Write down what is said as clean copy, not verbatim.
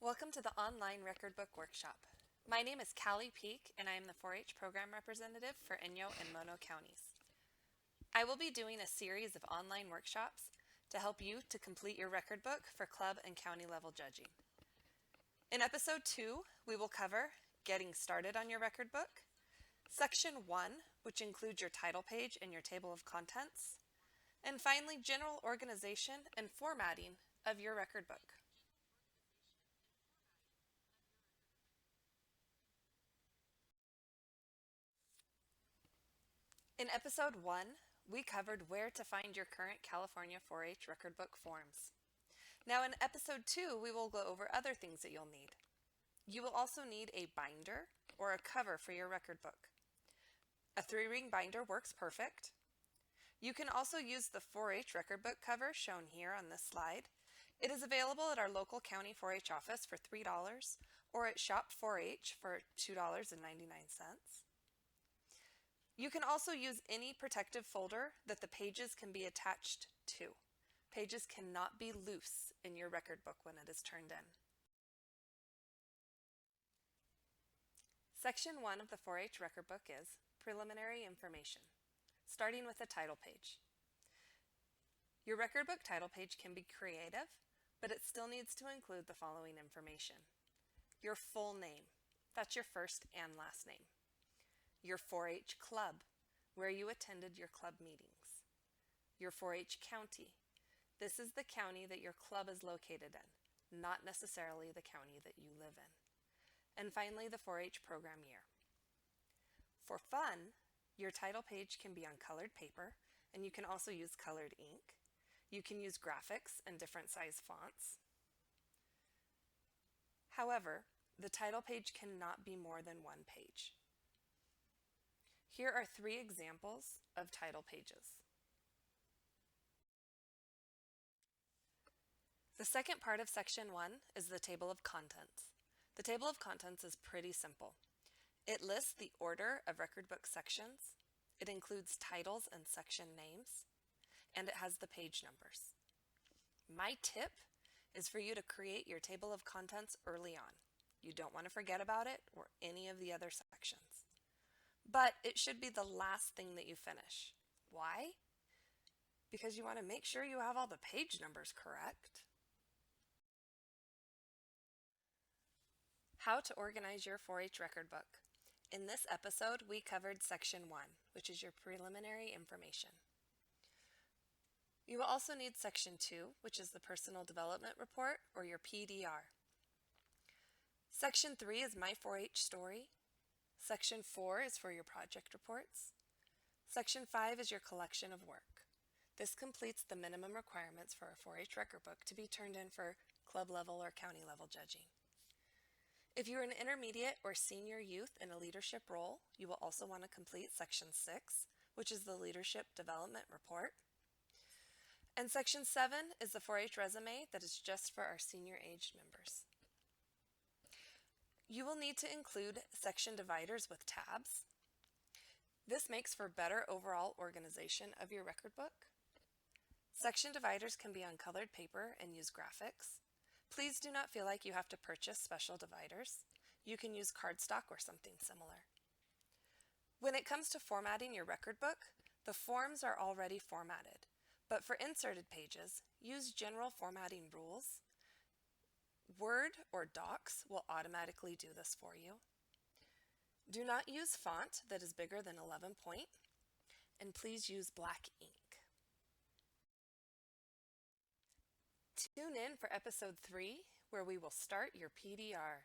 Welcome to the Online Record Book Workshop. My name is Callie Peak and I am the 4-H Program Representative for Inyo and Mono counties. I will be doing a series of online workshops to help you to complete your record book for club and county level judging. In episode 2, we will cover getting started on your record book, section 1, which includes your title page and your table of contents, and finally general organization and formatting of your record book. In episode 1, we covered where to find your current California 4-H record book forms. Now in episode 2, we will go over other things that you'll need. You will also need a binder or a cover for your record book. A 3-ring binder works perfect. You can also use the 4-H record book cover shown here on this slide. It is available at our local county 4-H office for $3 or at Shop 4-H for $2.99. You can also use any protective folder that the pages can be attached to. Pages cannot be loose in your record book when it is turned in. Section 1 of the 4-H record book is Preliminary Information, starting with the title page. Your record book title page can be creative, but it still needs to include the following information. Your full name, that's your first and last name. Your 4-H club, where you attended your club meetings. Your 4-H county. This is the county that your club is located in, not necessarily the county that you live in. And finally, the 4-H program year. For fun, your title page can be on colored paper, and you can also use colored ink. You can use graphics and different size fonts. However, the title page cannot be more than one page. Here are 3 examples of title pages. The second part of section 1 is the table of contents. The table of contents is pretty simple. It lists the order of record book sections, it includes titles and section names, and it has the page numbers. My tip is for you to create your table of contents early on. You don't want to forget about it or any of the other sections. But it should be the last thing that you finish. Why? Because you want to make sure you have all the page numbers correct. How to organize your 4-H record book. In this episode, we covered section 1, which is your preliminary information. You will also need section 2, which is the personal development report or your PDR. Section 3 is my 4-H story. Section 4 is for your project reports. Section 5 is your collection of work. This completes the minimum requirements for a 4-H record book to be turned in for club level or county level judging. If you're an intermediate or senior youth in a leadership role, you will also want to complete Section 6, which is the leadership development report. And Section 7 is the 4-H resume that is just for our senior aged members. You will need to include section dividers with tabs. This makes for better overall organization of your record book. Section dividers can be on colored paper and use graphics. Please do not feel like you have to purchase special dividers. You can use cardstock or something similar. When it comes to formatting your record book, the forms are already formatted, but for inserted pages, use general formatting rules. Word or Docs will automatically do this for you. Do not use font that is bigger than 11 point, and please use black ink. Tune in for episode 3, where we will start your PDR.